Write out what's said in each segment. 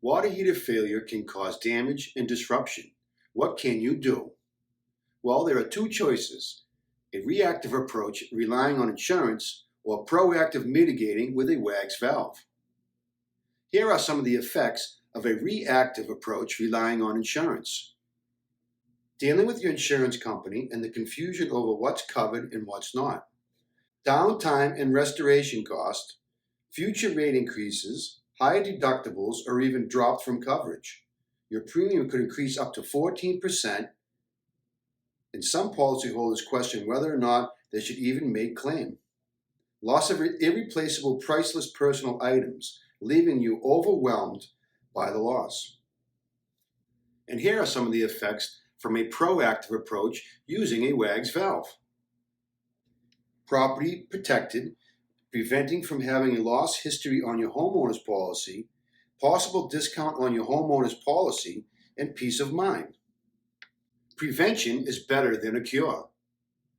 Water heater failure can cause damage and disruption. What can you do? Well, there are two choices: a reactive approach relying on insurance or proactive mitigating with a WAGS valve. Here are some of the effects of a reactive approach relying on insurance. Dealing with your insurance company and the confusion over what's covered and what's not. Downtime and restoration cost, future rate increases, higher deductibles, or even dropped from coverage. Your premium could increase up to 14%, and some policyholders question whether or not they should even make claim. Loss of irreplaceable priceless personal items, leaving you overwhelmed by the loss. And here are some of the effects from a proactive approach using a WAGS valve. Property protected, preventing from having a loss history on your homeowner's policy, possible discount on your homeowner's policy, and peace of mind. Prevention is better than a cure.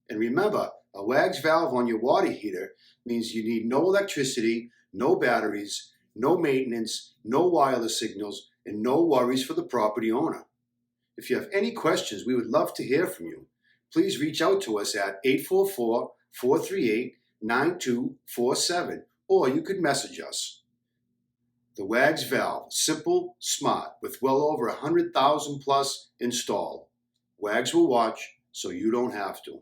And remember, a WAGS valve on your water heater means you need no electricity, no batteries, no maintenance, no wireless signals, and no worries for the property owner. If you have any questions, we would love to hear from you. Please reach out to us at 844-438-9247, or you could message us. The WAGS valve, simple, smart, with well over 100,000 plus installed. WAGS will watch, so you don't have to.